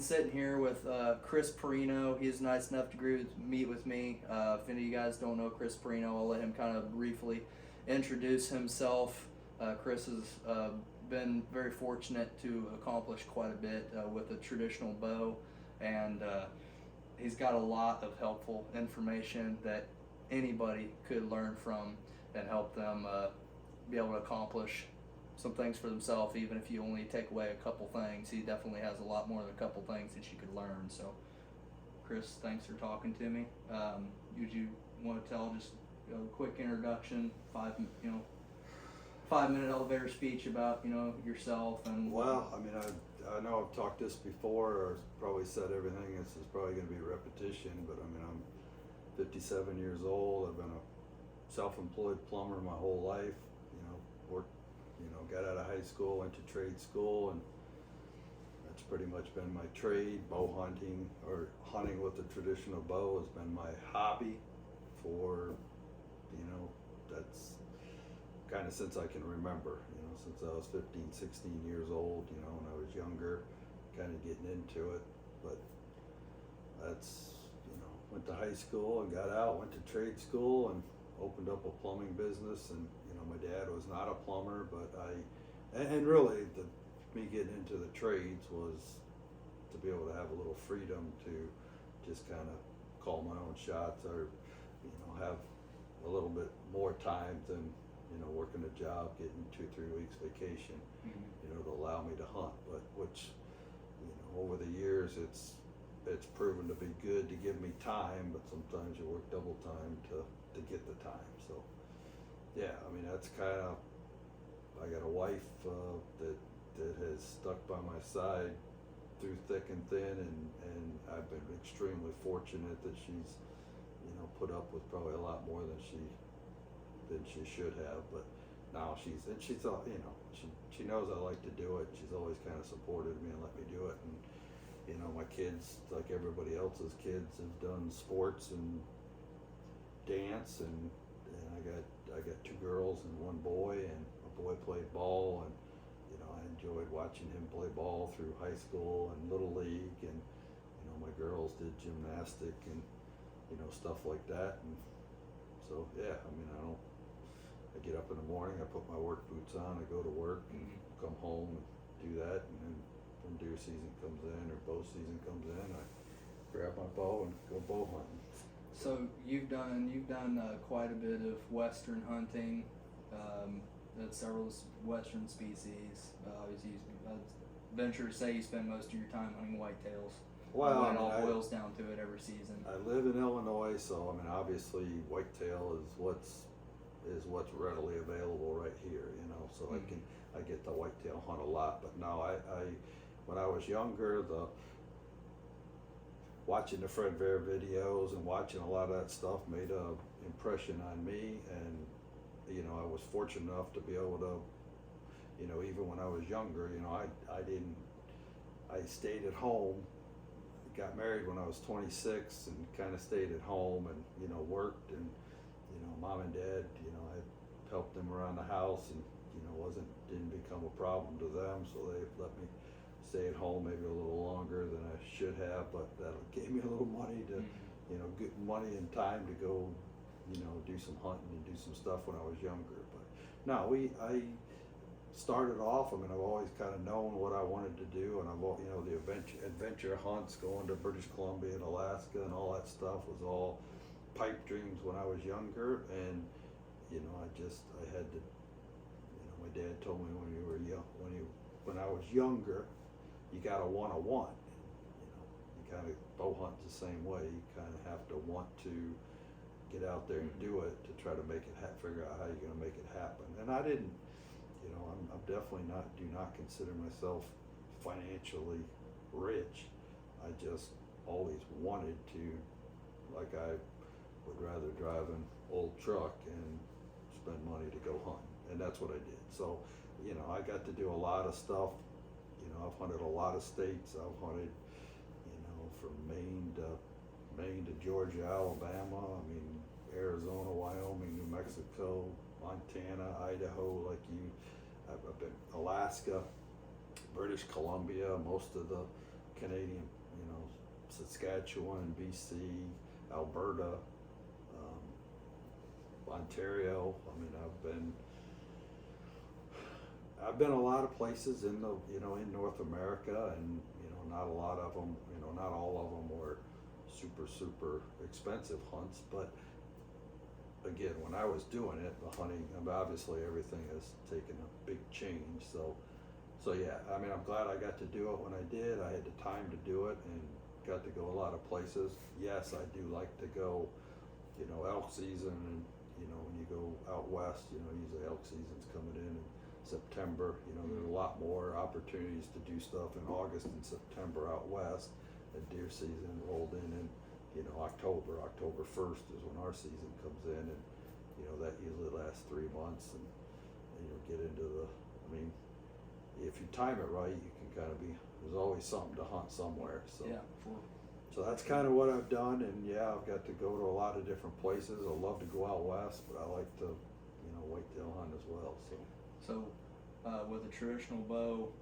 Sitting here with Chris Parrino. He's nice enough to meet with me. If any of you guys don't know Chris Parrino, I'll let him kind of briefly introduce himself. Chris has been very fortunate to accomplish quite a bit with the traditional bow, and he's got a lot of helpful information that anybody could learn from and help them be able to accomplish some things for themselves. Even if you only take away a couple things, he definitely has a lot more than a couple things that you could learn. So Chris, thanks for talking to me. Would you want to tell just a quick introduction, 5-minute elevator speech about yourself? And well, I mean, I know I've talked this before, or probably said everything. This is probably going to be a repetition, but I mean, I'm 57 years old. I've been a self-employed plumber my whole life. Worked, got out of high school, went to trade school, and that's pretty much been my trade. Bow hunting, or hunting with the traditional bow, has been my hobby for, that's kind of since I can remember, since I was 15, 16 years old, when I was younger, kind of getting into it. But that's, went to high school and got out, went to trade school and opened up a plumbing business. And, my dad was not a plumber, but and really me getting into the trades was to be able to have a little freedom to just kind of call my own shots, or, have a little bit more time than, working a job, getting 2-3 weeks vacation, to allow me to hunt. But which, over the years, it's proven to be good to give me time, but sometimes you work double time to get the time. So yeah, I mean, that's kind of, I got a wife that has stuck by my side through thick and thin, and I've been extremely fortunate that she's, put up with probably a lot more than she should have. But now she's she knows I like to do it. She's always kind of supported me and let me do it. And my kids, like everybody else's kids, have done sports and dance, and I got 2 girls and 1 boy, and a boy played ball, and I enjoyed watching him play ball through high school and little league, and my girls did gymnastic and stuff like that. And so yeah, I mean, I get up in the morning, I put my work boots on, I go to work and come home and do that, and then when deer season comes in or bow season comes in, I grab my bow and go bow hunting. So you've done quite a bit of western hunting, several western species. Obviously, venture to say you spend most of your time hunting whitetails. Well, it all boils down to it every season. I live in Illinois, so I mean, obviously, whitetail is what's readily available right here. So I get the whitetail hunt a lot. But no, I when I was younger, watching the Fred Bear videos and watching a lot of that stuff made an impression on me. And I was fortunate enough to be able to, even when I was younger, I stayed at home. Got married when I was 26 and kind of stayed at home and worked, and mom and dad, I helped them around the house, and didn't become a problem to them, so they let me stay at home maybe a little longer than I should have, but that gave me a little money to get money and time to go do some hunting and do some stuff when I was younger. But no, I started off, I mean, I've always kind of known what I wanted to do, and I've, the adventure hunts, going to British Columbia and Alaska and all that stuff was all pipe dreams when I was younger. And I had to, my dad told me when I was younger, you gotta want to want. You kind of, bow hunt's the same way. You kind of have to want to get out there and do it to try to make it figure out how you're gonna make it happen. And I didn't. I'm definitely do not consider myself financially rich. I just always wanted to, like, I would rather drive an old truck and spend money to go hunt, and that's what I did. So, I got to do a lot of stuff. I've hunted a lot of states. I've hunted, from Maine to Georgia, Alabama, I mean, Arizona, Wyoming, New Mexico, Montana, Idaho, I've been Alaska, British Columbia, most of the Canadian, you know, Saskatchewan, BC, Alberta, Ontario. I mean, I've been a lot of places in the, you know, in North America, and you know, not a lot of them, you know, not all of them were super expensive hunts, but again, when I was doing it, the hunting, and obviously everything has taken a big change. So yeah, I mean, I'm glad I got to do it when I did. I had the time to do it and got to go a lot of places. Yes, I do like to go, you know, elk season, and you know, when you go out west, you know, usually elk season's coming in September. You know, there's a lot more opportunities to do stuff in August and September out west. And deer season rolled in, you know, October 1st is when our season comes in, and you know, that usually lasts 3 months, and you know, get into the, I mean, if you time it right, you can kind of be, there's always something to hunt somewhere. So Yeah, so that's kind of what I've done, and yeah, I've got to go to a lot of different places. I love to go out west, but I like to, you know, whitetail hunt as well. So with a traditional bow,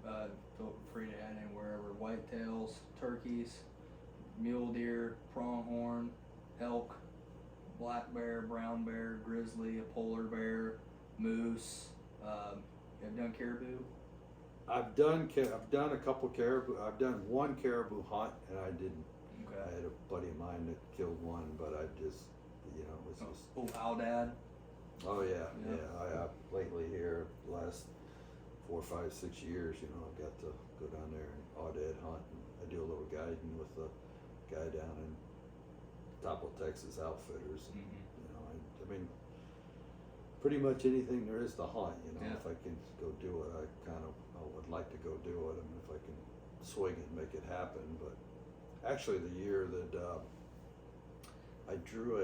feel free to add in wherever: whitetails, turkeys, mule deer, pronghorn, elk, black bear, brown bear, grizzly, a polar bear, moose. You have done caribou? I've done a couple caribou. I've done one caribou hunt, and I didn't. Okay. I had a buddy of mine that killed one, but I just, you know, it was just. Oh, Aldad. Oh yeah. Yeah. I lately here, last 4, 5, 6 years, you know, I've got to go down there and aoudad hunt. And I do a little guiding with a guy down in Topo, Texas Outfitters. And, you know, I mean, pretty much anything there is to hunt. You know, if I can go do it, I would like to go do it. I mean, if I can swing it and make it happen. But actually, the year that I drew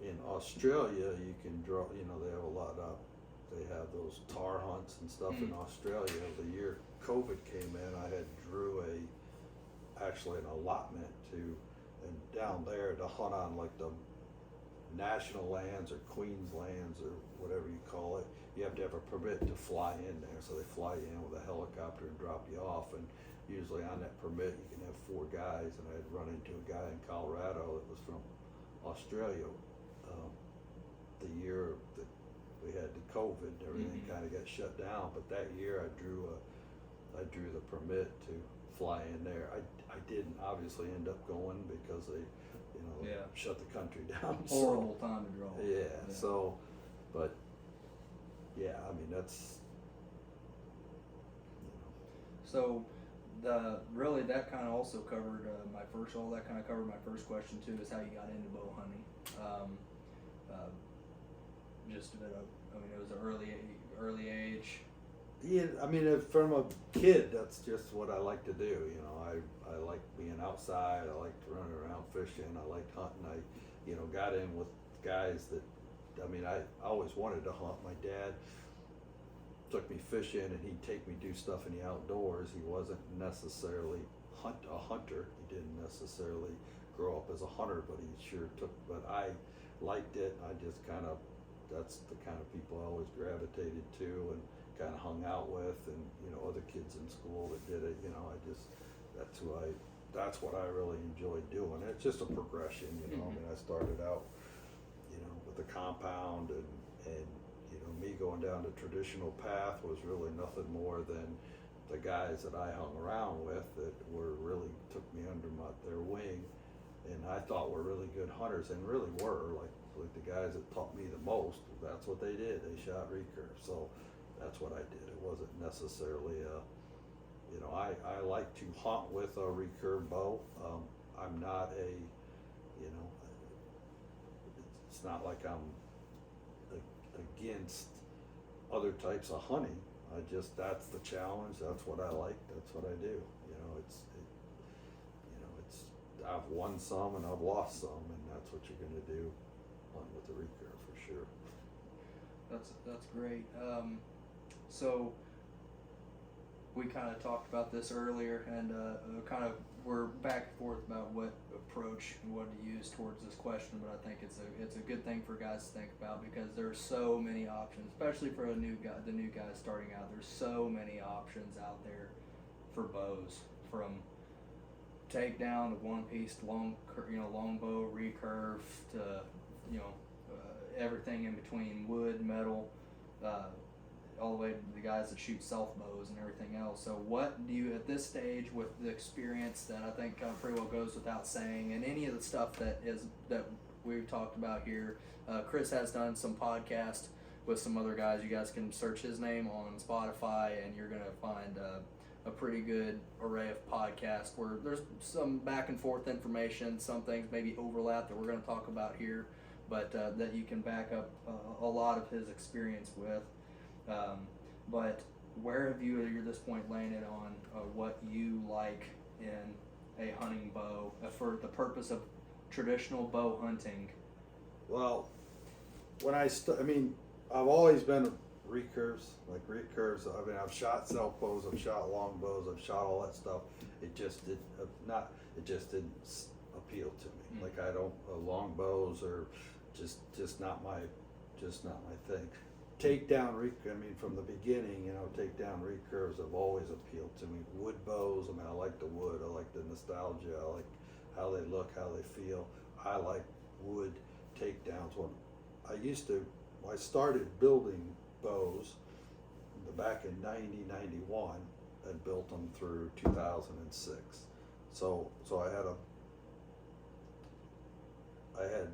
in Australia, you can draw. You know, they have a lot of. They have those tar hunts and stuff in Australia. The year COVID came in, I had drew actually an allotment and down there to hunt on like the national lands or Queen's lands or whatever you call it. You have to have a permit to fly in there. So they fly you in with a helicopter and drop you off. And usually on that permit, you can have 4 guys. And I had run into a guy in Colorado that was from Australia. The year that we had the COVID, everything kind of got shut down. But that year, I drew the permit to fly in there. I didn't obviously end up going because they, you know, shut the country down. Horrible time to draw. Yeah. So, but yeah, I mean that's. You know. So, that kind of also covered my first question too, is how you got into bow hunting. Just a bit of, I mean, it was an early age. Yeah, I mean, from a kid, that's just what I like to do. You know, I like being outside. I liked running around fishing. I liked hunting. I, you know, got in with guys that, I mean, I always wanted to hunt. My dad took me fishing, and he'd take me do stuff in the outdoors. He wasn't necessarily a hunter. He didn't necessarily grow up as a hunter, but he sure took. But I liked it. I just kind of. That's the kind of people I always gravitated to and kind of hung out with, and you know, other kids in school that did it. You know, that's what I really enjoyed doing. It's just a progression, you know. I mean, I started out, you know, with a compound, and you know, me going down the traditional path was really nothing more than the guys that I hung around with that really took me under their wing, and I thought were really good hunters, and really were like the guys that taught me the most. That's what they did. They shot recurve. So that's what I did. It wasn't necessarily you know, I like to hunt with a recurve bow. I'm not you know, it's not like I'm against other types of hunting. That's the challenge. That's what I like. That's what I do. You know, I've won some and I've lost some, and that's what you're going to do with the recurve for sure. That's great. So we kind of talked about this earlier, and kind of we're back and forth about what approach and what to use towards this question. But I think it's a good thing for guys to think about, because there's so many options, especially for the new guy starting out. There's so many options out there for bows from takedown to one piece to long bow recurve to everything in between, wood, metal, all the way to the guys that shoot self bows and everything else. So what do you, at this stage, with the experience that I think pretty well goes without saying, and any of the stuff that we've talked about here, Chris has done some podcasts with some other guys. You guys can search his name on Spotify and you're going to find a pretty good array of podcasts where there's some back and forth information, some things maybe overlap that we're going to talk about here, but that you can back up a lot of his experience with. But where have you at this point landed on what you like in a hunting bow for the purpose of traditional bow hunting? Well, when I've always been recurves. I mean, I've shot self bows, I've shot long bows, I've shot all that stuff. It just didn't appeal to me. Like long bows are just not my thing. Takedown from the beginning, takedown recurves have always appealed to me. Wood bows, I like the wood, I like the nostalgia, I like how they look, how they feel. I like wood takedowns. I started building bows back in 91 and built them through 2006. So I had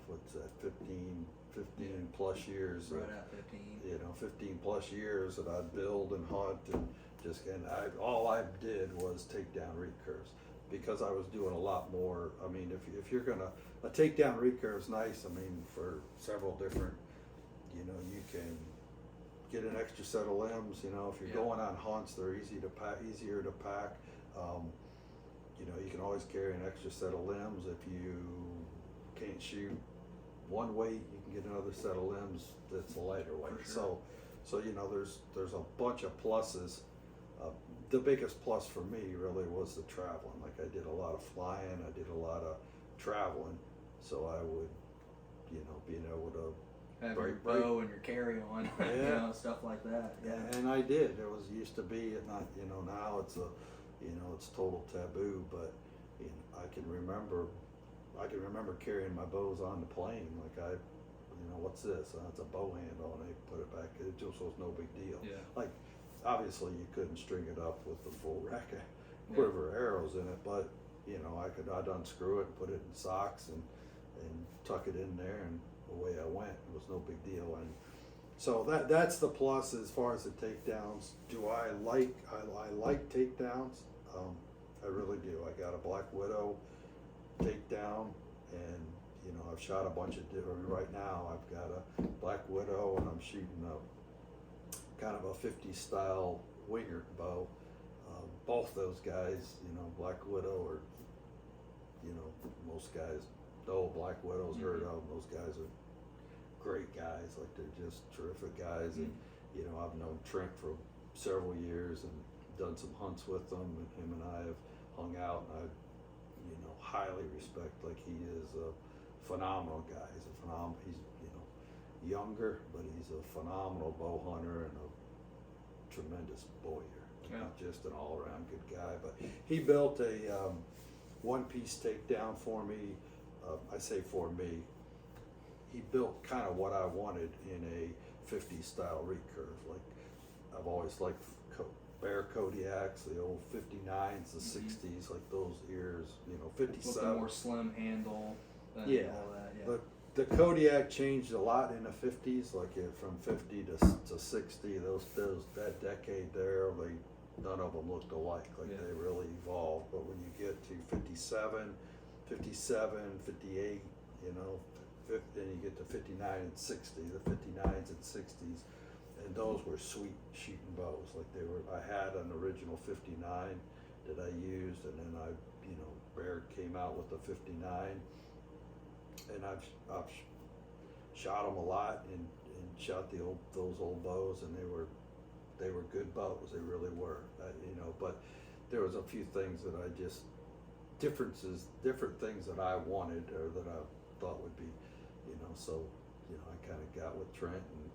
what's that, 15 plus years. Right at 15. 15 plus years that I'd build and hunt and all I did was take down recurves because I was doing a lot more. I mean, if you're gonna, a takedown recurve is nice. I mean, for several different, you can get an extra set of limbs. If you're going on hunts, they're easier to pack. You can always carry an extra set of limbs. If you can't shoot one weight, you can get another set of limbs that's a lighter weight. Sure. So there's a bunch of pluses. The biggest plus for me really was the traveling. Like I did a lot of flying, I did a lot of traveling, so I would, being able to have your bow and your carry on, stuff like that. Yeah. And I did. It used to be, not, now it's it's total taboo. But I can remember carrying my bows on the plane. Like what's this? It's a bow handle, and they put it back. It just was no big deal. Yeah. Like obviously you couldn't string it up with the full rack of quiver arrows in it, but I'd unscrew it and put it in socks and tuck it in there, and away I went. It was no big deal. And so that's the plus as far as the takedowns. Do I like takedowns? I really do. I got a Black Widow takedown, and I've shot a bunch of different. Right now I've got a Black Widow, and I'm shooting a kind of a 50s style winger bow. Both those guys, Black Widow, or most guys, the old Black Widow's heard of. Those guys are great guys. Like they're just terrific guys. And I've known Trent for several years and done some hunts with him, and him and I have hung out, and I highly respect. Like he is a phenomenal guy. He's younger, but he's a phenomenal bow hunter and a tremendous bowyer. Just an all-around good guy. But he built a one-piece takedown for me. I say for me. He built kind of what I wanted in a 50s style recurve. Like I've always liked Bear Kodiaks, the old 59s, the 60s, like those ears. 57. With the more slim handle. All that. Yeah. The Kodiak changed a lot in the 50s, like from 50 to 60. That decade there, none of them looked alike. They really evolved. But when you get to 57, 58, then you get to 59 and 60. The 59s and 60s, and those were sweet shooting bows. I had an original 59 that I used, and then Bear came out with the 59. And I've shot them a lot and shot those old bows, and they were good bows. They really were, But there was a few things that different things that I wanted or that I thought would be, So I kind of got with Trent and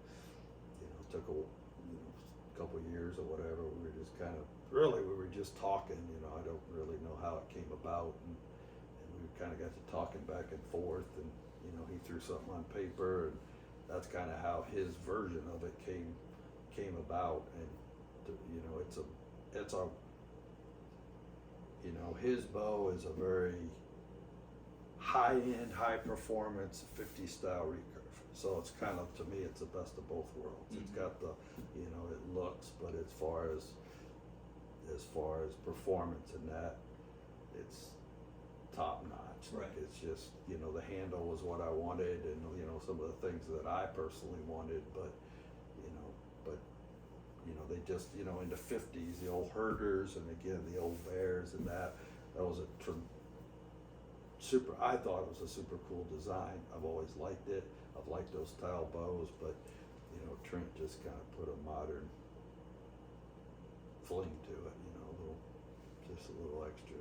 took a couple years or whatever, we were just talking, you know, I don't really know how it came about, and we kind of got to talking back and forth, and, you know, he threw something on paper, and that's kind of how his version of it came about, and, you know, it's a, you know, his bow is a very high-end, high-performance 50 style recurve. So it's kind of, to me, it's the best of both worlds. Mm-hmm. It's got the, you know, it looks, but as far as performance and that, it's top notch. Right. Like, it's just, you know, the handle was what I wanted, and, you know, some of the things that I personally wanted, but they just, you know, in the 50s, the old herders, and again, the old bears, and that was I thought it was a super cool design. I've always liked it. I've liked those style bows, but, you know, Trent just kind of put a modern fling to it, you know, just a little extra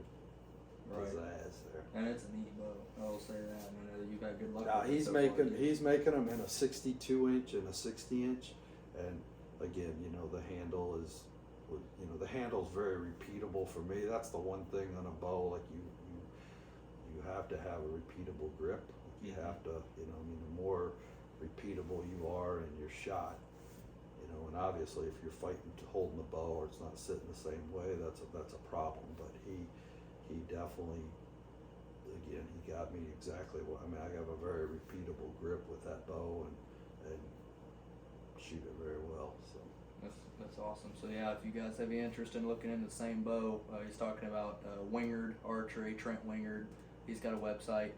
pizzazz there. And it's a neat bow. I will say that. I mean, you've had good luck. Now with it he's so far. he's making them in a 62 inch and a 60 inch, and again, you know, the handle's very repeatable for me. That's the one thing on a bow, like you have to have a repeatable grip. You have to, you know, I mean, the more repeatable you are in your shot, you know, and obviously if you're holding the bow or it's not sitting the same way, that's a problem. But he definitely, again, he got me exactly what, I mean, I have a very repeatable grip with that bow, and shoot it very well. So That's awesome. So yeah, if you guys have any interest in looking into the same bow, he's talking about Wingard Archery, Trent Wingard. He's got a website.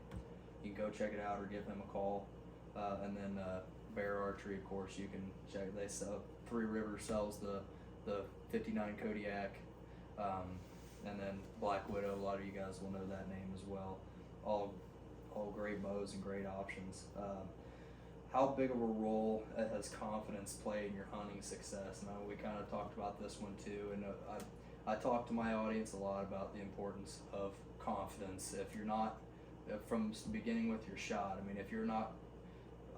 You can go check it out or give him a call. And then Bear Archery, of course, you can check. They sell Three Rivers sells the 59 Kodiak, and then Black Widow. A lot of you guys will know that name as well. All great bows and great options. How big of a role has confidence played in your hunting success? And we kind of talked about this one too, and I talk to my audience a lot about the importance of confidence. If you're not, from beginning with your shot, I mean, if you're not,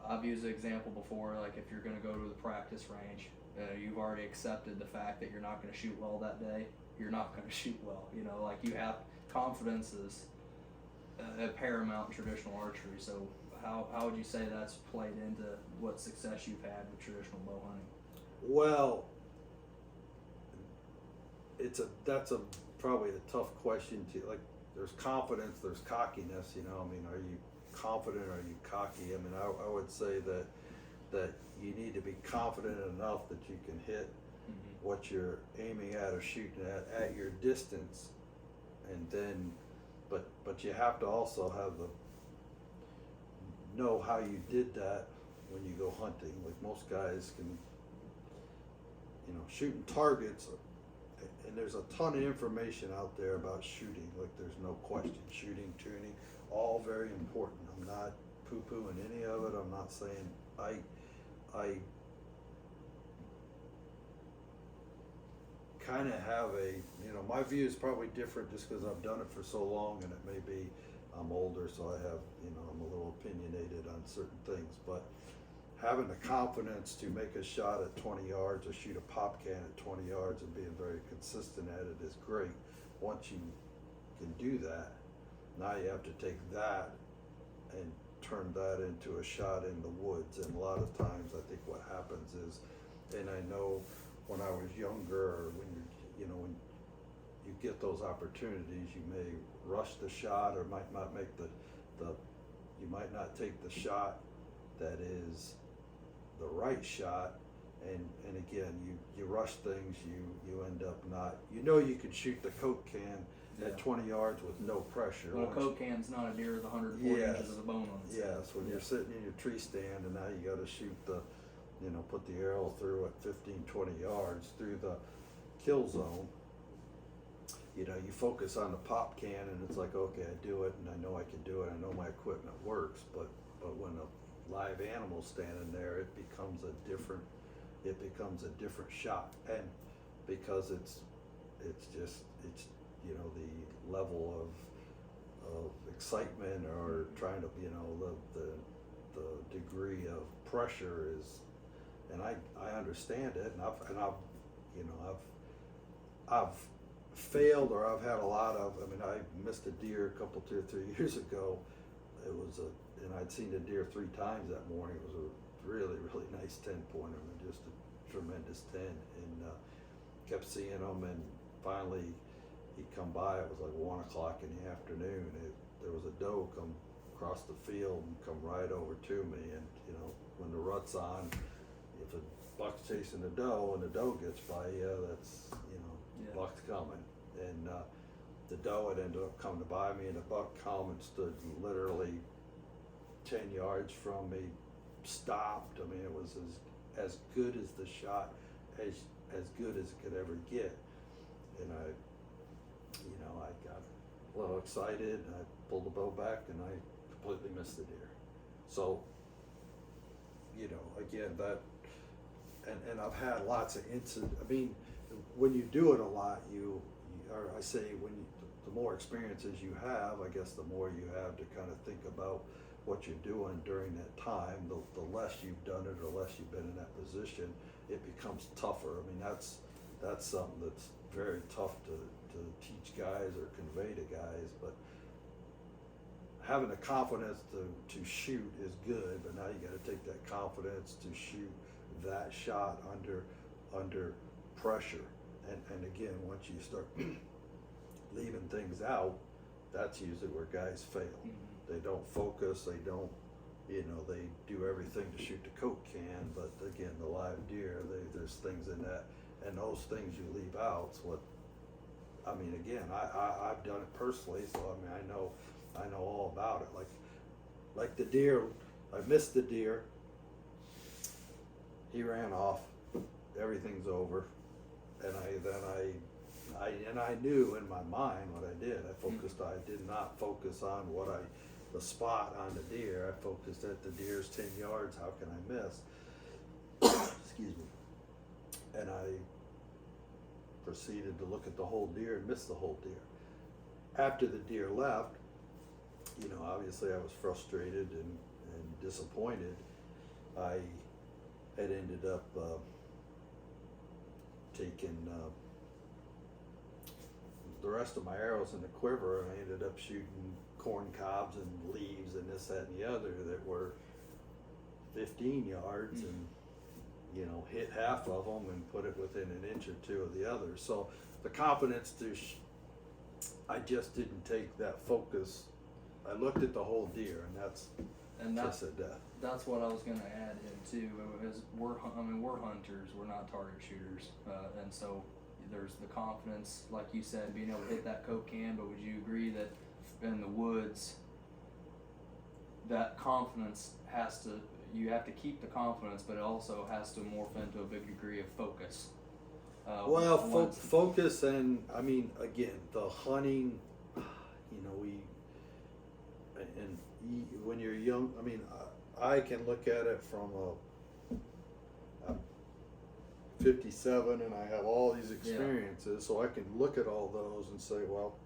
I've used the example before, like if you're going to go to the practice range, you've already accepted the fact that you're not going to shoot well that day, you're not going to shoot well. You know, like you have, confidence is paramount in traditional archery. So how would you say that's played into what success you've had with traditional bow hunting? well, that's probably a tough question to, like, there's confidence, there's cockiness, you know, I mean, are you confident, are you cocky? I mean, I would say that you need to be confident enough that you can hit what you're aiming at or shooting at your distance, and then, but you have to also know how you did that when you go hunting. Like most guys can, you know, shooting targets, and there's a ton of information out there about shooting, like there's no question. Shooting, tuning, all very important. I'm not poo-pooing any of it. I'm not saying I kind of have you know, my view is probably different just because I've done it for so long, and it may be I'm older, so I have, you know, I'm a little opinionated on certain things, but having the confidence to make a shot at 20 yards or shoot a pop can at 20 yards and being very consistent at it is great. Once you can do that, now you have to take that and turn that into a shot in the woods. And a lot of times I think what happens is, and I know when I was younger, or when when you get those opportunities, you may rush the shot, or might not make you might not take the shot that is the right shot, and again, you rush things, you end up not, you could shoot the Coke can at 20 yards with no pressure. Well, a Coke can's not a deer with 140 inches of bone on it. Yes, when you're sitting in your tree stand and now you got to shoot put the arrow through at 15, 20 yards through the kill zone. You focus on the pop can, and it's like, okay, I do it, and I know I can do it. I know my equipment works, but when a live animal's standing there, it becomes a different shot, and because it's the level of excitement, or trying to, the degree of pressure is, and I understand it, and I've you know, I've failed, or I've had a lot of. I mean, I missed a deer a couple, 2 or 3 years ago. And I'd seen the deer 3 times that morning. It was a really, really nice 10-pointer, and just a tremendous 10. And kept seeing him, and finally he'd come by. It was like 1 o'clock in the afternoon. There was a doe come across the field and come right over to me. And you know, when the rut's on, if a buck's chasing a doe and the doe gets by you, that's, you know, buck's coming. And the doe had ended up coming by me, and the buck come and stood literally 10 yards from me, stopped. I mean, it was as good as the shot, as good as it could ever get. And I got a little excited, and I pulled the bow back, and I completely missed the deer. So, you know, again, that, and I've had lots of incidents. I mean, when you do it a lot, or I say, the more experiences you have, I guess the more you have to kind of think about what you're doing during that time. The less you've done it, or less you've been in that position, it becomes tougher. I mean, that's something that's very tough to teach guys or convey to guys. But having the confidence to shoot is good, but now you got to take that confidence to shoot that shot under pressure. And again, once you start leaving things out, that's usually where guys fail. Mm-hmm. They don't focus, they don't, you know, they do everything to shoot the Coke can, but again, the live deer, there's things in that, and those things you leave out. I mean, again, I've done it personally, so I mean, I know all about it. Like the deer, I missed the deer, he ran off, everything's over, and I knew in my mind what I did. I did not focus on the spot on the deer. I focused at the deer's 10 yards. How can I miss? Excuse me. And I proceeded to look at the whole deer and miss the whole deer. After the deer left, you know, obviously I was frustrated and disappointed. I had ended up taking the rest of my arrows in the quiver, and I ended up shooting corn cobs and leaves and this, that, and the other that were 15 yards, and you know, hit half of them and put it within an inch or two of the others. So the confidence I just didn't take that focus. I looked at the whole deer, and that's just a death. That's what I was going to add in too. Is we're hunters, we're not target shooters, and so there's the confidence, like you said, being able to hit that Coke can. But would you agree that in the woods, that confidence you have to keep the confidence, but it also has to morph into a big degree of focus. Focus, and I mean, again, the hunting, you know, when you're young, I mean, I can look at it from I'm 57 and I have all these experiences, so I can look at all those and say, well,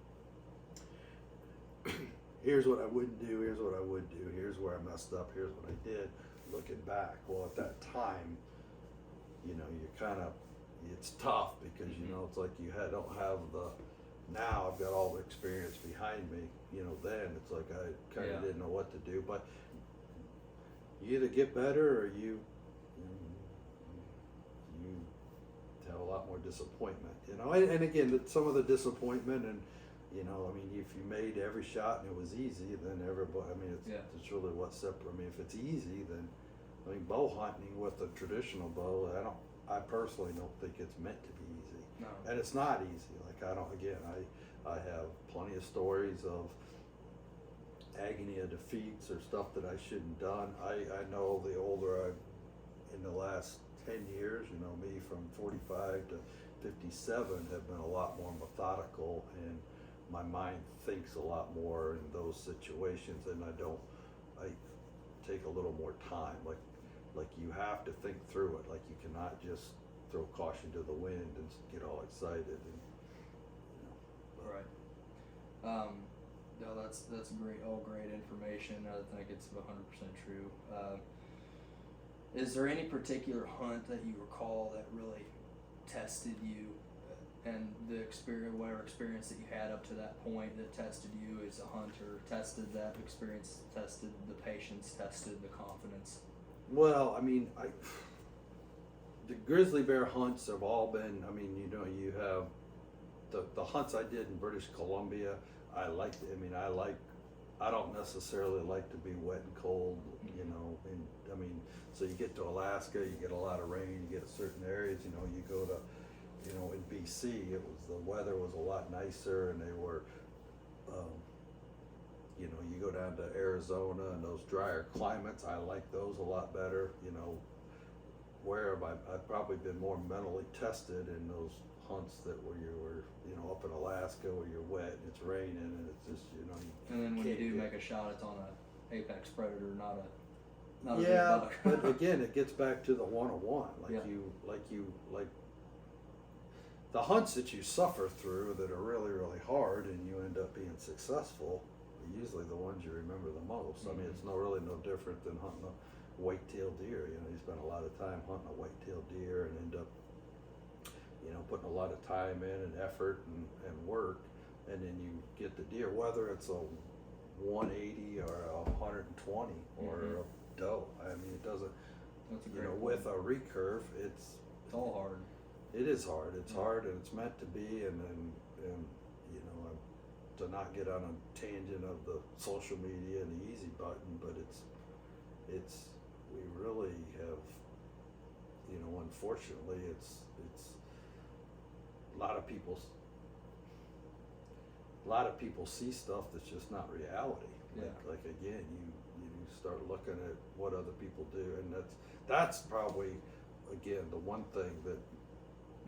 here's what I wouldn't do, here's what I would do, here's where I messed up, here's what I did. Looking back, well, at that time, you know, it's tough because, you know, it's like don't have now I've got all the experience behind me, you know, then it's like I kind of didn't know what to do. But you either get better, or you have a lot more disappointment, you know. And again, some of the disappointment, and you know, I mean, if you made every shot and it was easy, then everybody, I mean, it's really what separates. I mean, if it's easy, then, I mean, bow hunting with a traditional bow, I personally don't think it's meant to be easy. No. And it's not easy. Like, I have plenty of stories of agony of defeats or stuff that I shouldn't done. I know the older in the last 10 years, you know, me from 45 to 57 have been a lot more methodical, and my mind thinks a lot more in those situations, and I take a little more time. Like you have to think through it. Like, you cannot just throw caution to the wind and get all excited. And, you know, right. No, that's great information. I think it's 100% true. Is there any particular hunt that you recall that really tested you, and the experience, whatever experience that you had up to that point that tested you as a hunter, tested that experience, tested the patience, tested the confidence? Well, I mean, the grizzly bear hunts have all been, I mean, you know, you have the hunts I did in British Columbia. I don't necessarily like to be wet and cold, you know, and I mean, so you get to Alaska, you get a lot of rain, you get certain areas, you know, you go to, you know, in BC, the weather was a lot nicer, and they were, you know, you go down to Arizona and those drier climates, I like those a lot better, you know. Where have I've probably been more mentally tested in those hunts that where you were, you know, up in Alaska where you're wet and it's raining and it's just, you know. And then when you do make a shot, it's on a apex predator, not a big Yeah, buck. but again, it gets back to the one-on-one. Like the hunts that you suffer through that are really, really hard and you end up being successful are usually the ones you remember the most. I mean, it's really no different than hunting a white-tailed deer. You know, you spend a lot of time hunting a white-tailed deer and end up, you know, putting a lot of time in and effort and work, and then you get the deer, whether it's a 180 or a 120 or a doe. I mean, it doesn't, That's a you great know, point. with a recurve, it's all hard. It is hard. It's hard, and it's meant to be. And you know, to not get on a tangent of the social media and the easy button, but it's we really have, you know, unfortunately, it's a lot of people see stuff that's just not reality. Yeah. Like again, you start looking at what other people do, and that's probably again the one thing that.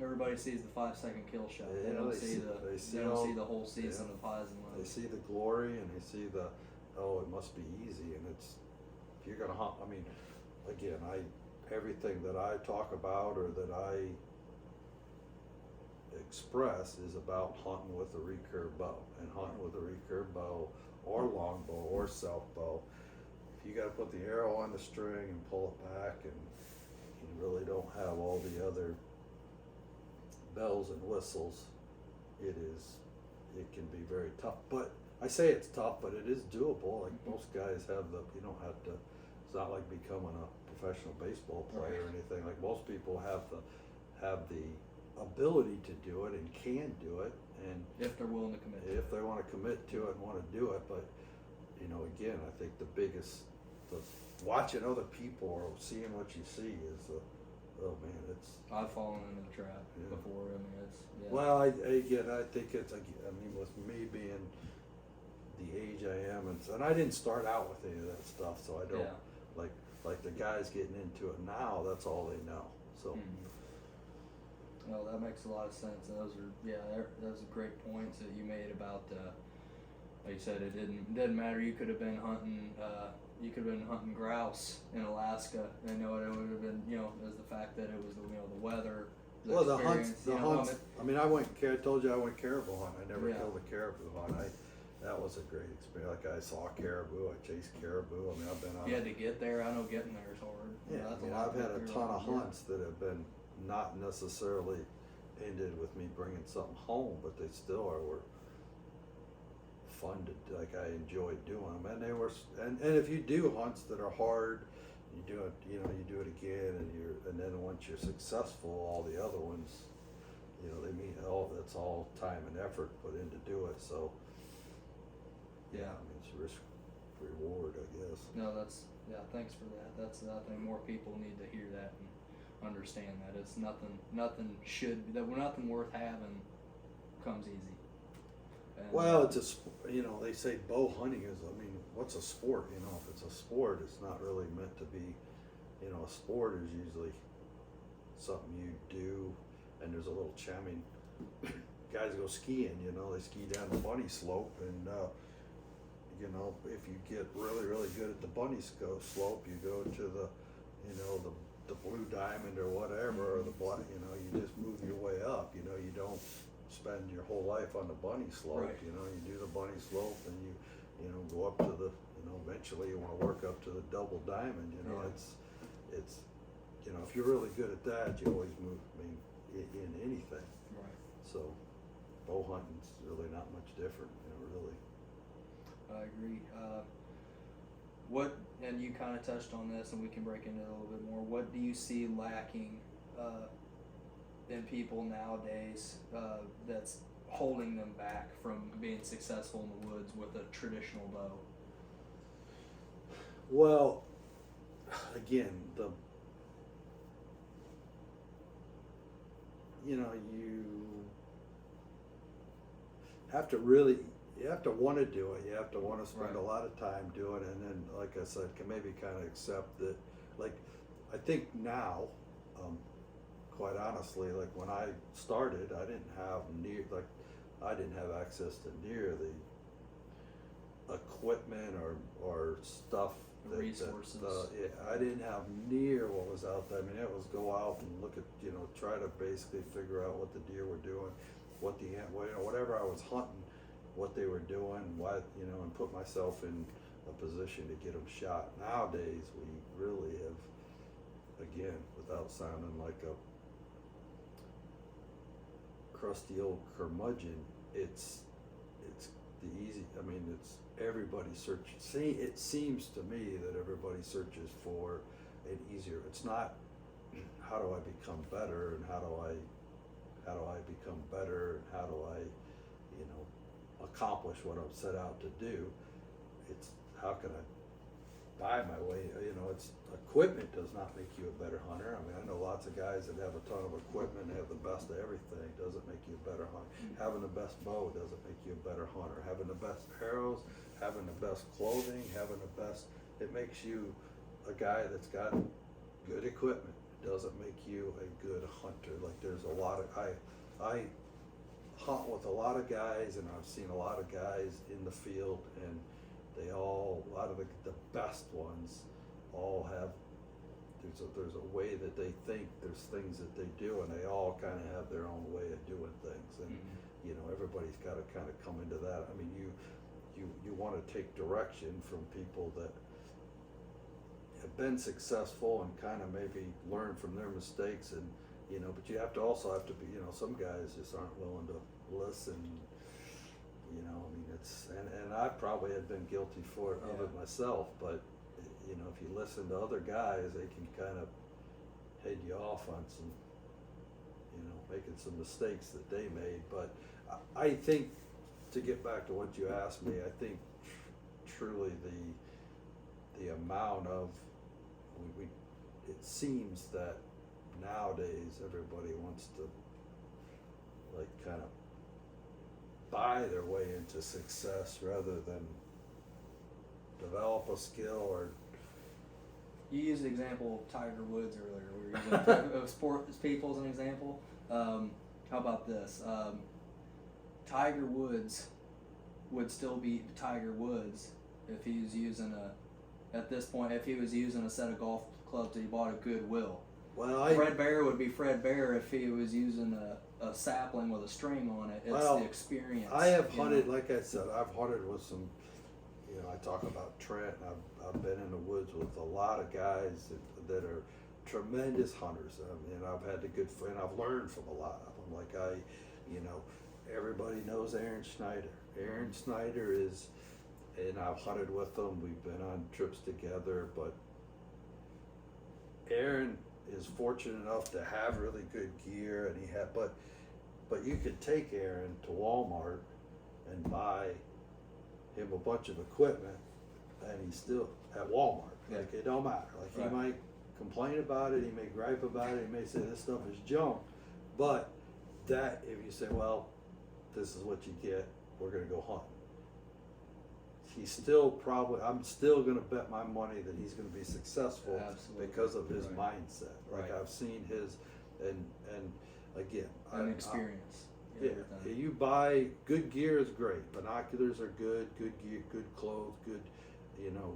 Everybody sees the 5-second kill shot. Yeah, They don't see the whole season of highs and lows. They see the glory and they see the, oh, it must be easy, and it's, if you're gonna hunt, I mean, again, everything that I talk about or that I express is about hunting with a recurve bow, and hunting with a recurve bow or longbow or self bow. If you gotta put the arrow on the string and pull it back, and you really don't have all the other bells and whistles, it can be very tough. But I say it's tough, but it is doable. Like most guys you don't have to, it's not like becoming a professional baseball player or anything. Like most people have the ability to do it and can do it, and if they're willing to commit to if they want to commit to it and want to do it. But you know, again, I think the watching other people or seeing what you see is oh man, I've fallen into the trap before. I mean, it's Well, I think it's like, I mean, with me being the age I am, and I didn't start out with any of that stuff, so I don't like the guys getting into it now. That's all they know. So. Well, that makes a lot of sense. And those are great points that you made about. Like you said, it didn't matter. You could have been hunting. You could have been hunting grouse in Alaska. I know it would have been, you know, as the fact that it was the weather. The hunts. I mean, I told you I went caribou hunt. I never killed a caribou hunt. That was a great experience. Like I saw caribou. I chased caribou. I mean, I've been on. You had to get there. I know getting there is hard. Yeah, I mean, I've had a ton of hunts that have been not necessarily ended with me bringing something home, but they still were fun to, like, I enjoyed doing them, and they were, and if you do hunts that are hard, you do it, you know, you do it again, and then once you're successful, all the other ones, you know, that's all time and effort put in to do it. So I mean, it's risk reward, I guess. No, thanks for that. That's I think more people need to hear that and understand that it's nothing worth having comes easy. And, well, you know, they say bow hunting is, I mean, what's a sport? You know, if it's a sport, it's not really meant to be, you know, a sport is usually something you do, and there's a little chamming. Guys go skiing, you know, they ski down the bunny slope, and, you know, if you get really, really good at the bunny slope, you go to the, you know, the blue diamond or whatever, or the black, you know, you just move your way up, you know, you don't spend your whole life on the bunny slope. Right. You know, you do the bunny slope, and you know, go up to the, you know, eventually you want to work up to the double diamond. You know, it's, you know, if you're really good at that, you always move. I mean, in anything. Right. So bow hunting's really not much different, really. I agree. What, and you kind of touched on this, and we can break into it a little bit more. What do you see lacking in people nowadays that's holding them back from being successful in the woods with a traditional bow? Well, again, you have to want to do it. You have to want to spend Right. a lot of time doing it, and then, like I said, can maybe kind of accept that. Like, I think now, quite honestly, like when I started, I didn't have access to near the equipment or stuff. Resources. I didn't have near what was out there. I mean, it was go out and look at, try to basically figure out what the deer were doing, whatever I was hunting, what they were doing, and put myself in a position to get them shot. Nowadays, we really have, again, without sounding like a crusty old curmudgeon, it's the easy. I mean, it's everybody searching. See, it seems to me that everybody searches for an easier. It's not how do I become better and how do I become better and how do I, accomplish what I'm set out to do. It's how can I buy my way. It's equipment does not make you a better hunter. I mean, I know lots of guys that have a ton of equipment and have the best of everything. Doesn't make you a better hunter. Having the best bow doesn't make you a better hunter. Having the best arrows, having the best clothing, it makes you a guy that's got good equipment. It doesn't make you a good hunter. Like there's a lot of, I hunt with a lot of guys, and I've seen a lot of guys in the field, and a lot of the best ones all have, there's a way that they think, there's things that they do, and they all kind of have their own way of doing things, and everybody's got to kind of come into that. I mean, you want to take direction from people that have been successful and kind of maybe learn from their mistakes, and but you also have to be, some guys just aren't willing to listen. I mean, and I probably had been guilty of it myself, but if you listen to other guys, they can kind of head you off on some, making some mistakes that they made. But I think, to get back to what you asked me, I think truly the amount of, it seems that nowadays everybody wants to like kind of buy their way into success rather than develop a skill. Or you used the example of Tiger Woods earlier. We were using sports people as an example. How about this? Tiger Woods would still be Tiger Woods if he was using if he was using a set of golf clubs that he bought at Goodwill. Well, Fred Bear would be Fred Bear if he was using a sapling with a string on it. It's the experience. I have hunted, like I said, I've hunted with some, I talk about Trent, and I've been in the woods with a lot of guys that are tremendous hunters. And I've had and I've learned from a lot of them. Like everybody knows Aaron Schneider. Aaron Schneider is, and I've hunted with him. We've been on trips together, but Aaron is fortunate enough to have really good gear, and but you could take Aaron to Walmart and buy him a bunch of equipment, and he's still at Walmart. Yeah. Like it don't matter. Like Right. he might complain about it, he may gripe about it, he may say this stuff is junk, but that if you say, well, this is what you get, we're gonna go hunting. He's still I'm still gonna bet my money that he's gonna be successful. Absolutely. Because of his Right. mindset. Like Right. I've seen his, and again, An experience. Yeah, you buy good gear is great. Binoculars are good gear, good clothes, good,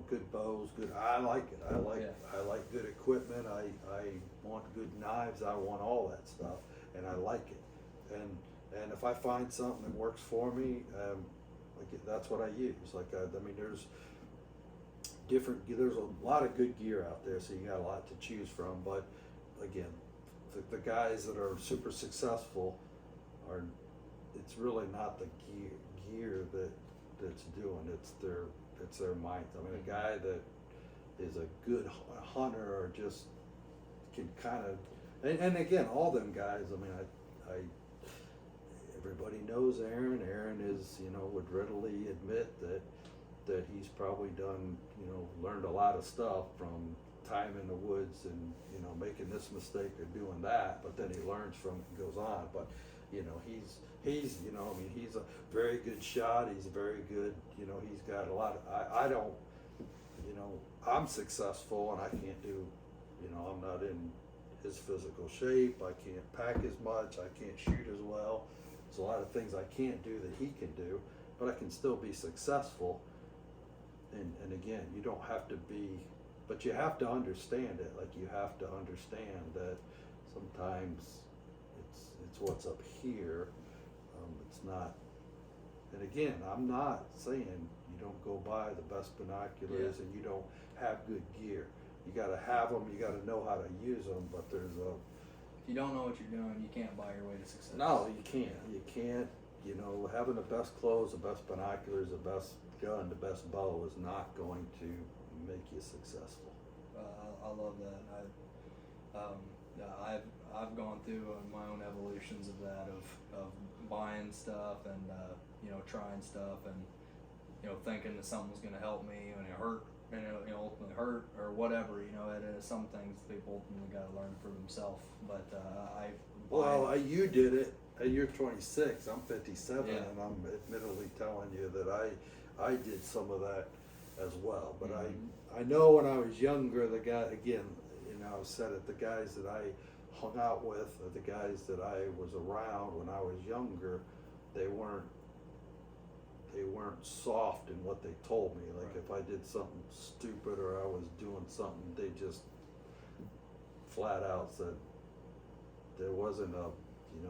good bows, good. I like it. I like good equipment. I want good knives. I want all that stuff, and I like it. And if I find something that works for me, that's what I use. Like there's there's a lot of good gear out there, so you got a lot to choose from. But again, the guys that are super successful are, it's really not the gear that's doing, it's their mind. I mean, a guy that is a good hunter or just can kind of, and again, all them guys, I mean, I everybody knows Aaron. Aaron is, would readily admit that he's probably done, learned a lot of stuff from time in the woods and, making this mistake or doing that, but then he learns from it and goes on. But, he's, he's a very good shot. He's very good, he's got a lot of, I don't, I'm successful and I can't do, I'm not in his physical shape. I can't pack as much. I can't shoot as well. There's a lot of things I can't do that he can do, but I can still be successful. And again, you don't have to be, but you have to understand it. Like, you have to understand that sometimes it's what's up here. It's not. And again, I'm not saying you don't go buy the best binoculars and you don't have good gear. You got to have them. You got to know how to use them. But there's a. If you don't know what you're doing, you can't buy your way to success. No, you can't. You can't. Having the best clothes, the best binoculars, the best gun, the best bow is not going to make you successful. I love that. I've gone through my own evolutions of that, of buying stuff and trying stuff and thinking that something was going to help me and it hurt and it ultimately hurt or whatever. And some things people ultimately got to learn for themselves. But you did it. You're 26. I'm 57, Yeah. and I'm admittedly telling you that I did some of that as well. But I know when I was younger, the guy, again, I've said it, the guys that I hung out with, or the guys that I was around when I was younger, they weren't soft in what they told me. Like, Right. if I did something stupid or I was doing something, they just flat out said there wasn't a,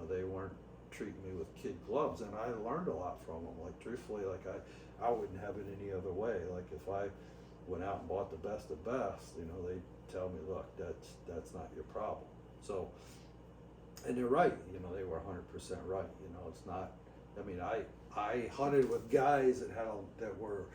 they weren't treating me with kid gloves, and I learned a lot from them. Like, truthfully, like I wouldn't have it any other way. Like, if I went out and bought the best of best, they tell me, look, that's not your problem. So, and they're right. They were 100% right. It's not. I mean, I hunted with guys that were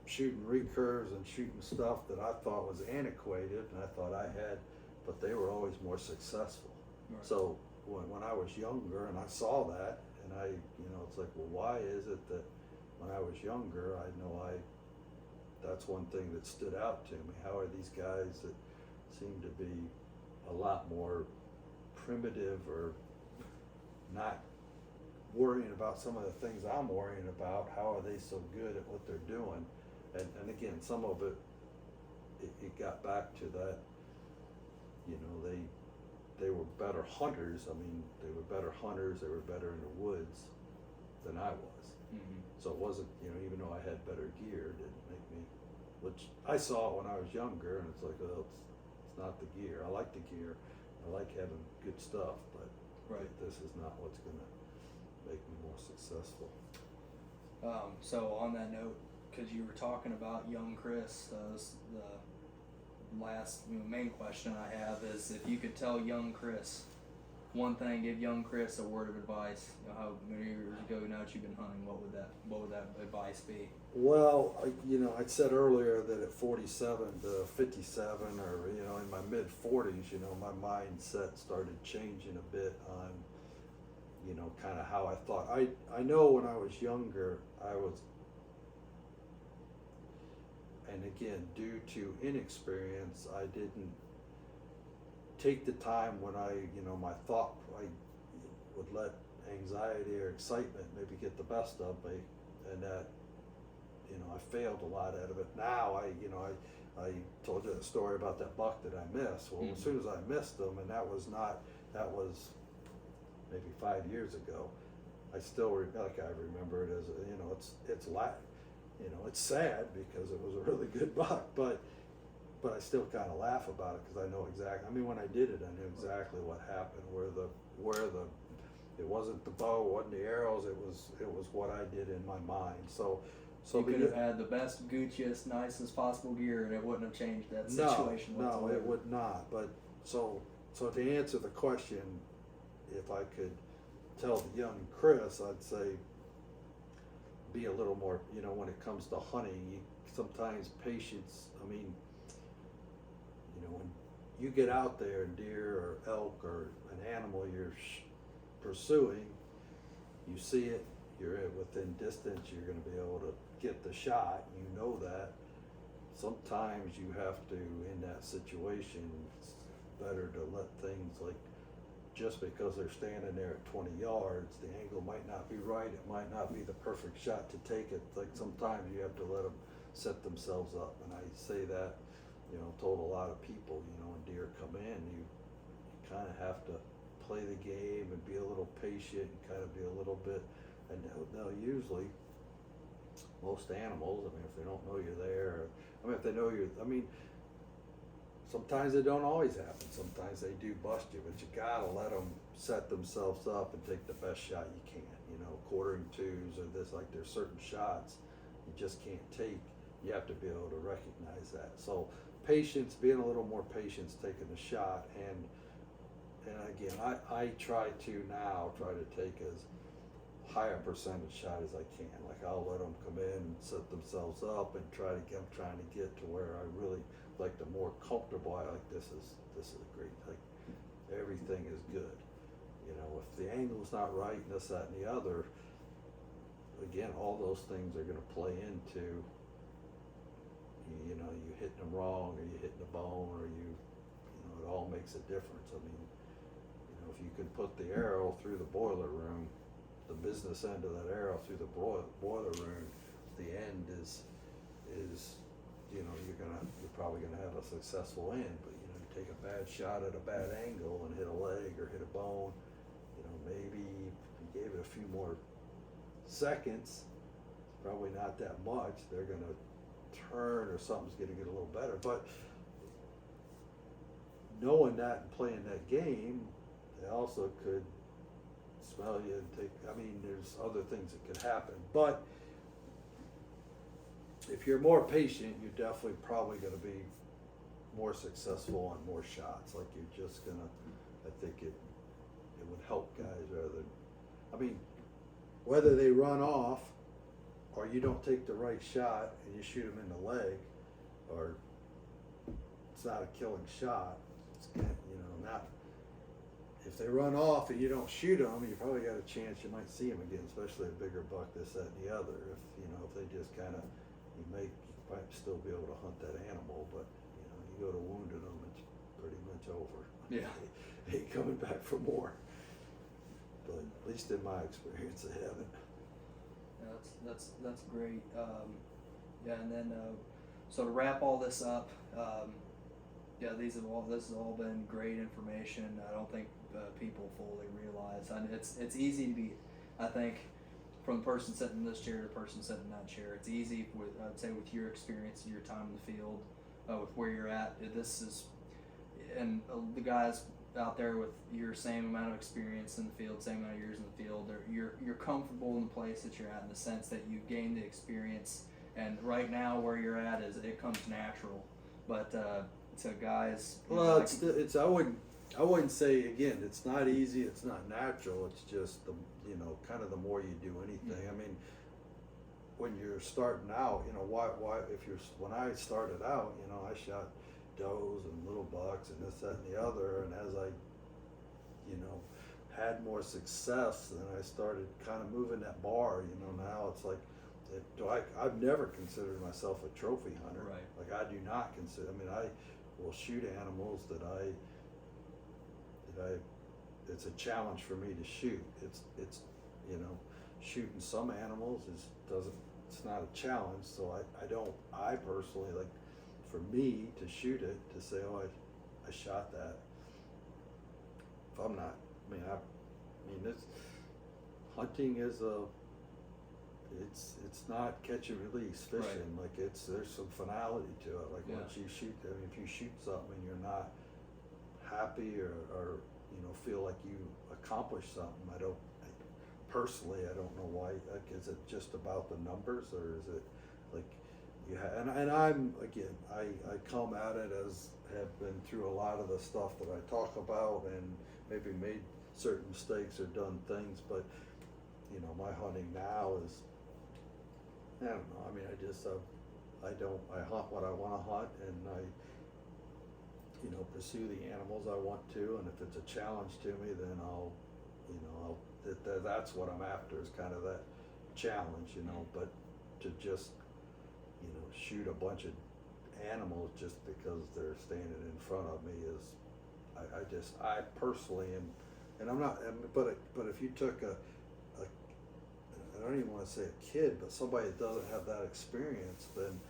shooting recurves and shooting stuff that I thought was antiquated, and I thought I had, but they were always more successful. Right. So when I was younger and I saw that, and it's like, well, why is it that when I was younger, that's one thing that stood out to me. How are these guys that seem to be a lot more primitive or not worrying about some of the things I'm worrying about, how are they so good at what they're doing? And again, some of it got back to that, they were better hunters. I mean, they were better hunters, they were better in the woods than I was. Mm-hmm. So it wasn't, even though I had better gear, it didn't make me, which I saw it when I was younger, and it's like, well, it's not the gear. I like the gear. I like having good stuff, but this is not what's going to make me more successful. So on that note, because you were talking about young Chris, the last main question I have is, if you could tell young Chris one thing, give young Chris a word of advice. How many years ago now that you've been hunting, what would that advice be? Well, I said earlier that at 47 to 57, or in my mid 40s, my mindset started changing a bit on, kind of how I thought. I know when I was younger, and again, due to inexperience, I didn't take the time when I would let anxiety or excitement maybe get the best of me, and that, I failed a lot out of it. Now I told you the story about that buck that I missed. Well, Mm-hmm. As soon as I missed him, and that was maybe 5 years ago, I still I remember it as it's sad because it was a really good buck, but I still kind of laugh about it because I know exactly. I mean, when I did it, I knew exactly what happened. It wasn't the bow, it wasn't the arrows. It was what I did in my mind. So you could have had the best, Gucciest, nicest possible gear, and it wouldn't have changed that situation whatsoever. No, it would not. But so So to answer the question, if I could tell the young Chris, I'd say be a little more, when it comes to hunting, sometimes patience, when you get out there and deer or elk or an animal you're pursuing, you see it, you're within distance, you're going to be able to get the shot, that. Sometimes you have to, in that situation, it's better to let things like, just because they're standing there at 20 yards, the angle might not be right, it might not be the perfect shot to take it. Like sometimes you have to let them set themselves up. And I say that, told a lot of people, when deer come in, you kind of have to play the game and be a little patient and kind of be a little bit, and they'll usually, most animals, if they don't know you're there, if they know you're, sometimes it don't always happen. Sometimes they do bust you, but you gotta let them set themselves up and take the best shot you can. Quartering twos or this, like there's certain shots you just can't take. You have to be able to recognize that. So patience, being a little more patient, taking the shot, and again, I try to take as high a percentage shot as I can. Like I'll let them come in and set themselves up and I'm trying to get to where I really like the more comfortable. I like this is great. Like everything is good. If the angle's not right and this, that, and the other, again, all those things are going to play into you hitting them wrong, or you hitting the bone, or it all makes a difference. If you can put the arrow through the boiler room, the business end of that arrow through the boiler room, the end is you're probably gonna have a successful end. But you take a bad shot at a bad angle and hit a leg or hit a bone, maybe if you gave it a few more seconds, probably not that much, they're gonna turn or something's gonna get a little better. But knowing that and playing that game, they also could smell you and take, there's other things that could happen. But if you're more patient, you're definitely probably going to be more successful on more shots. Like you're just going to, I think it would help guys rather than, whether they run off or you don't take the right shot and you shoot them in the leg, or it's not a killing shot, it's, not. If they run off and you don't shoot them, you probably got a chance you might see them again, especially a bigger buck, this, that, and the other. If they just kind of, you might still be able to hunt that animal, but you go to wounding them, it's pretty much over. Yeah. They ain't coming back for more. But at least in my experience, they haven't. Yeah, that's great. And then so to wrap all this up, this has all been great information. I don't think people fully realize, and it's easy to be, I think, from the person sitting in this chair to the person sitting in that chair. It's easy I'd say with your experience, your time in the field, with where you're at. This is, and the guys out there with your same amount of experience in the field, same amount of years in the field, you're comfortable in the place that you're at, in the sense that you've gained the experience, and right now where you're at it comes natural. But so guys, well, I wouldn't say, again, it's not easy, it's not natural, it's just kind of the more you do anything. When you're starting out, when I started out, I shot does and little bucks and this, that, and the other, and as I had more success, then I started kind of moving that bar. Now it's like, I've never considered myself a trophy hunter. Right. Like I do not consider. I will shoot animals that it's a challenge for me to shoot. It's shooting some animals it's not a challenge. So I personally, like, for me to shoot it, to say, oh, I shot that. If I'm not, this hunting is it's not catch and release fishing. Right. Like there's some finality to it. Like once you shoot, if you shoot something and you're not happy or feel like you accomplished something, I don't know why. Like, is it just about the numbers, or is it like and I'm, again, I come at it as have been through a lot of the stuff that I talk about and maybe made certain mistakes or done things, but, you know, my hunting now is, I don't know, I mean, I hunt what I wanna hunt, and I, you know, pursue the animals I want to, and if it's a challenge to me, then that's what I'm after, is kind of that challenge, you know, but to just, you know, shoot a bunch of animals just because they're standing in front of me is, I personally am, and I'm not, but if you took I don't even want to say a kid, but somebody that doesn't have that experience, then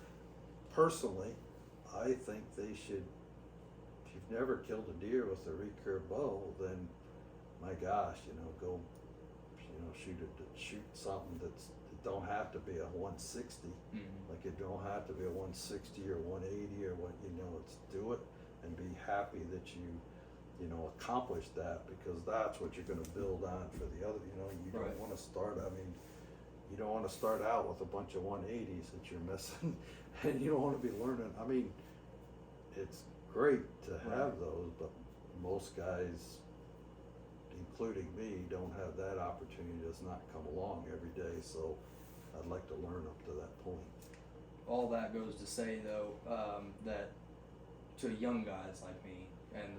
personally, I think they should, if you've never killed a deer with a recurve bow, then my gosh, you know, go, you know, shoot something it don't have to be a 160, like it don't have to be a 160 or 180 or what, you know, it's do it and be happy that you know, accomplished that, because that's what you're going to build on for the other, you know, you don't want to start, I mean, you don't want to start out with a bunch of 180s that you're missing, and you don't want to be learning, I mean, it's great to have those, but most guys, including me, don't have that opportunity, does not come along every day, so I'd like to learn up to that point. All that goes to say, though, that to young guys like me, and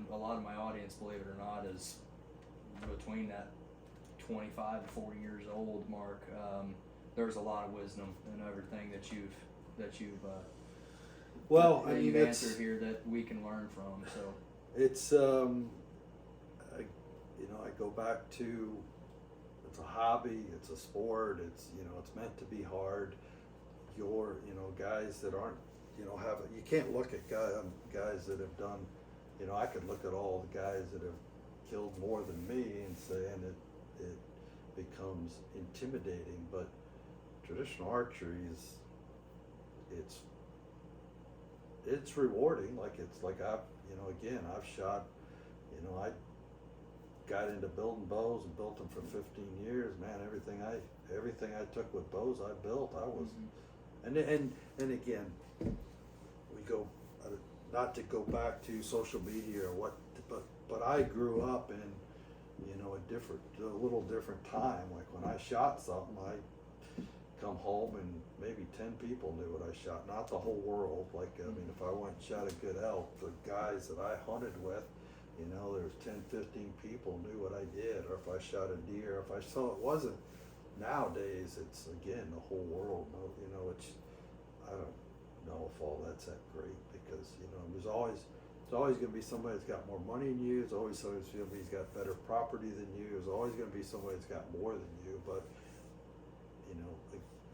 a lot of my audience, believe it or not, is between that 25 to 40 years old mark. There's a lot of wisdom in everything that you've well, that I mean, you've answered here that we can learn from. So it's you know, I go back to, it's a hobby, it's a sport, it's, you know, it's meant to be hard. You know, guys that aren't, you know, you can't look at guys that have done, you know, I could look at all the guys that have killed more than me and say, and it becomes intimidating, but traditional archery is, it's rewarding, like you know, again, I've shot, you know, I got into building bows and built them for 15 years, man, everything I took with bows I built, I was, and again, we go, not to go back to social media or what, but I grew up in, you know, a little different time, like when I shot something, I come home and maybe 10 people knew what I shot, not the whole world, like, I mean, if I went and shot a good elk, the guys that I hunted with, you know, there's 10, 15 people knew what I did, or if I shot a deer, if I saw, it wasn't, nowadays, it's, again, the whole world, you know, I don't know if all that's that great, because, you know, there's always going to be somebody that's got more money than you, there's always somebody who's got better property than you, there's always going to be somebody that's got more than you, but, you know,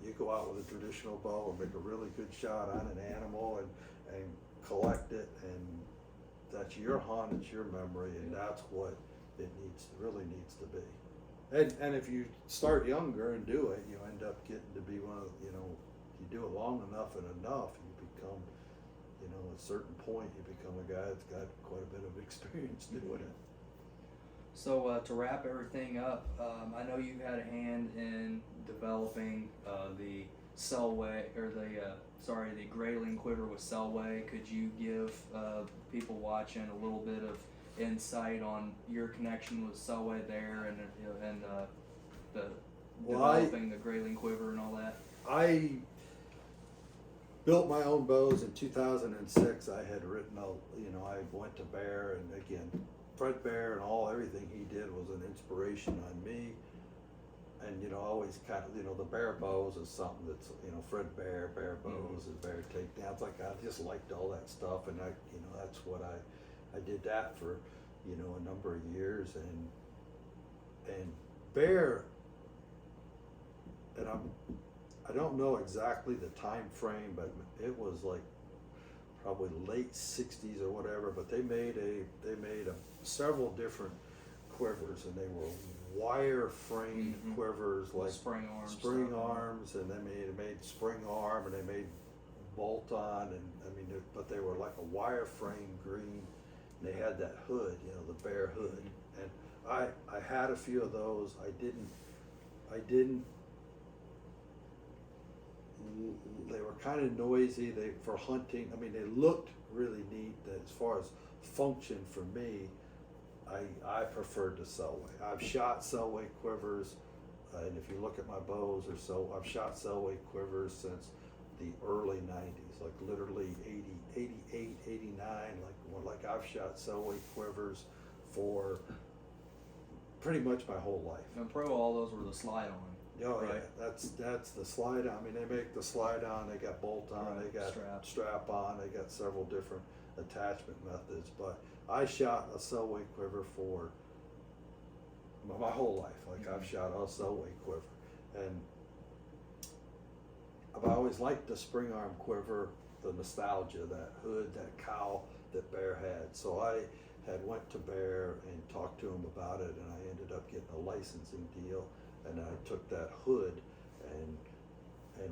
you go out with a traditional bow and make a really good shot on an animal and collect it, and that's your hunt, it's your memory, and that's what it really needs to be. And if you start younger and do it, you end up getting to be one of, you know, you do it long enough, you become, you know, at a certain point, you become a guy that's got quite a bit of experience doing it. So to wrap everything up, I know you had a hand in developing the Selway, or the Grayling quiver with Selway. Could you give people watching a little bit of insight on your connection with Selway there, and developing the Grayling quiver and all that? I built my own bows in 2006. I had written you know, I went to Bear, and again, Fred Bear and everything he did was an inspiration on me. And, you know, always kind of, you know, the Bear bows is something that's, you know, Fred Bear bows and Bear takedowns. Like, I just liked all that stuff, and you know, that's what I did that for, you know, a number of years, and Bear, and I don't know exactly the time frame, but it was like probably late 60s or whatever, but they made several different quivers, and they were wire framed quivers, like spring arms, and they made spring arm, and they made bolt on, and I mean, but they were like a wire frame green, and they had that hood, you know, the Bear hood, and I had a few of those. I didn't they were kind of noisy. They for hunting. I mean, they looked really neat. As far as function for me, I preferred the Selway. I've shot Selway quivers, and if you look at my bows or so, I've shot Selway quivers since the early 90s, like literally 80, 88, 89, like I've shot Selway quivers for pretty much my whole life. And pro, all those were the slide on. Oh right? Yeah, that's the slide on. I mean, they make the slide on, they got bolt on, Right, they got strap on, they got several different attachment methods, but I shot a Selway quiver for my whole life. Like I've shot a Selway quiver, and I've always liked the spring arm quiver, the nostalgia, that hood, that cowl that Bear had. So I had went to Bear and talked to him about it, and I ended up getting a licensing deal, and I took that hood and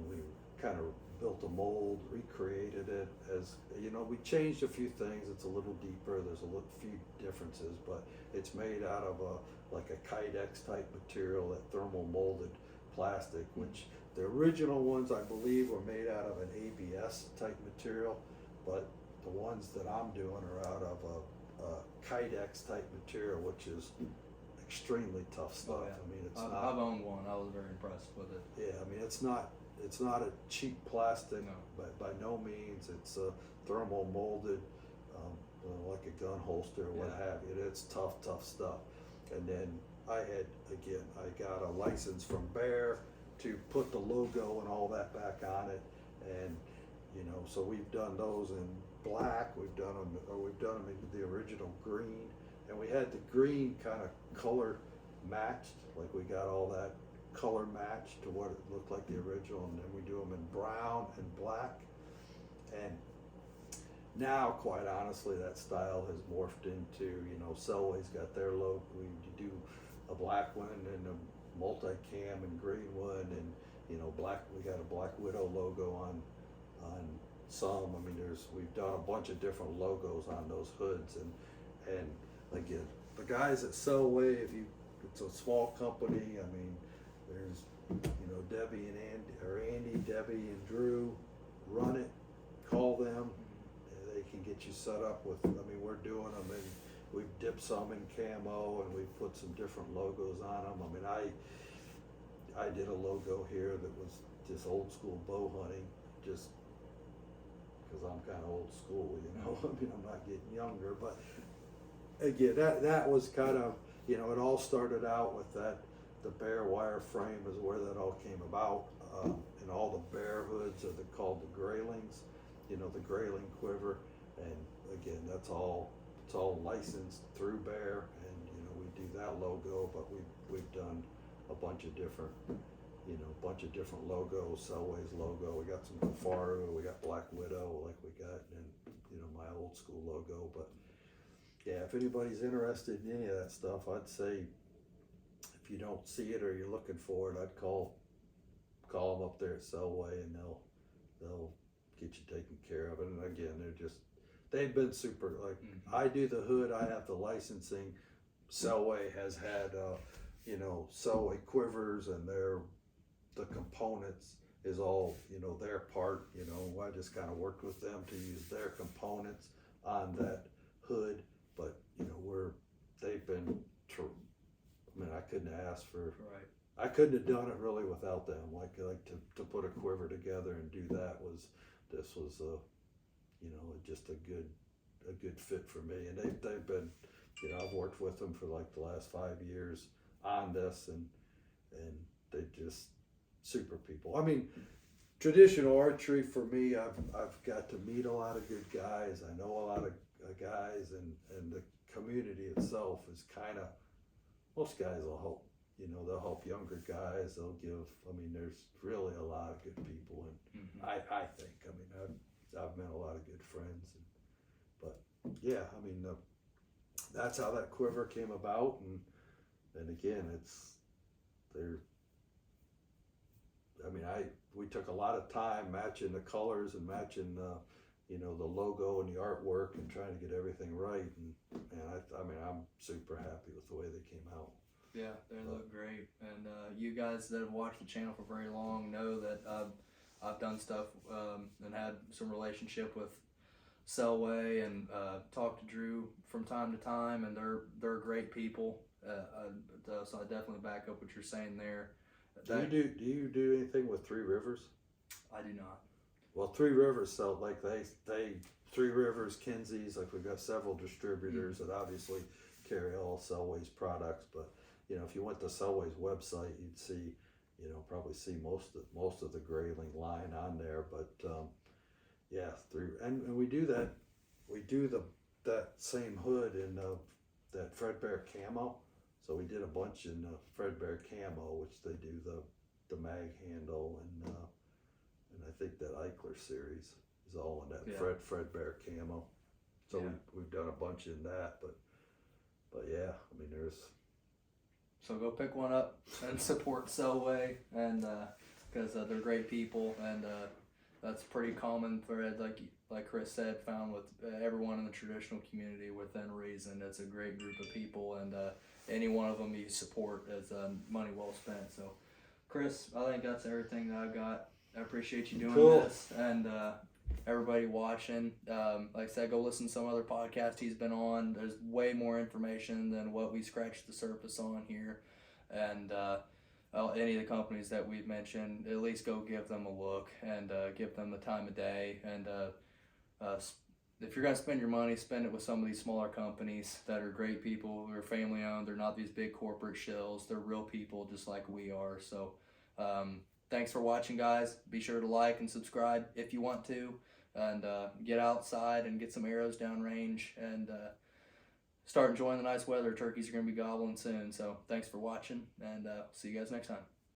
we kind of built a mold, recreated it. As you know, we changed a few things. It's a little deeper. There's a few differences, but it's made out of like a Kydex type material, that thermal molded plastic, which the original ones I believe were made out of an ABS type material, but the ones that I'm doing are out of a Kydex type material, which is extremely tough stuff. Oh, yeah. I mean, it's I've owned one. I was very impressed with it. Yeah, I mean, it's not a cheap plastic, No. but by no means. It's thermal molded, like a gun holster or what have you. It's tough stuff. And then I got a license from Bear to put the logo and all that back on it, and so we've done those in black. We've done them in the original green, and we had the green kind of color matched, like we got all that color matched to what it looked like the original, and then we do them in brown and black. And now, quite honestly, that style has morphed into, Selway's got their logo. We do a black one and a multi-cam and green one, and black. We got a Black Widow logo on some. I mean, we've done a bunch of different logos on those hoods, and again, the guys at Selway, it's a small company. I mean, there's Debbie and Andy, Debbie and Drew run it. Call them. They can get you set up with. I mean, we're doing them, and we've dipped some in camo, and we've put some different logos on them. I mean, I did a logo here that was just old school bow hunting, just because I'm kind of old school, I mean, I'm not getting younger, but again, that was kind of, it all started out with that. The Bear wire frame is where that all came about, and all the Bear hoods are called the Graylings, the Grayling quiver, and again, it's all licensed through Bear, and we do that logo, but we've done a bunch of different logos. Selway's logo, we got some Parrino, we got Black Widow, like we got, and my old school logo. But yeah, if anybody's interested in any of that stuff, I'd say if you don't see it or you're looking for it, I'd call them up there at Selway, and they'll get you taken care of. And again, they've been super. Like I do the hood, I have the licensing. Selway has had Selway quivers, and the components is all their part. I just kind of worked with them to use their components on that hood, but they've been true. I mean, I couldn't ask for. Right. I couldn't have done it really without them. Like to put a quiver together and do that was just a good fit for me. And they've been, I've worked with them for like the last 5 years on this, and they just super people. I mean, traditional archery for me, I've got to meet a lot of good guys. I know a lot of guys, and the community itself is kind of, most guys will help. They'll help younger guys. They'll give. I mean, there's really a lot of good people, and I think. I mean, I've met a lot of good friends, but yeah, I mean, that's how that quiver came about, and again, we took a lot of time matching the colors and matching the logo and the artwork and trying to get everything right, and I'm super happy with the way they came out. Yeah, they look great, and you guys that have watched the channel for very long know that I've done stuff and had some relationship with Selway and talked to Drew from time to time, and they're great people. So I definitely back up what you're saying there. Do you do anything with Three Rivers? I do not. Well, Three Rivers, so like they Three Rivers, Kinsey's, like we've got several distributors that obviously carry all Selway's products. But if you went to Selway's website, you'd see, probably see most of the Grayling line on there. But yeah, and we do that. We do that same hood in that Fredbear camo. So we did a bunch in Fredbear camo, which they do the mag handle and I think that Eichler series is all in that Fredbear camo. So we've done a bunch in that, but yeah, I mean there's. So go pick one up and support Selway, and because they're great people, and that's a pretty common thread, like Chris said, found with everyone in the traditional community within reason. It's a great group of people, and any one of them you support is money well spent. So, Chris, I think that's everything that I've got. I appreciate you doing this, and everybody watching. Like I said, go listen to some other podcast he's been on. There's way more information than what we scratched the surface on here, and any of the companies that we've mentioned, at least go give them a look and give them the time of day. And if you're gonna spend your money, spend it with some of these smaller companies that are great people, who are family owned. They're not these big corporate shills. They're real people, just like we are. So. Thanks for watching, guys. Be sure to like and subscribe if you want to, and get outside and get some arrows downrange, and start enjoying the nice weather. Turkeys are going to be gobbling soon. So thanks for watching, and see you guys next time.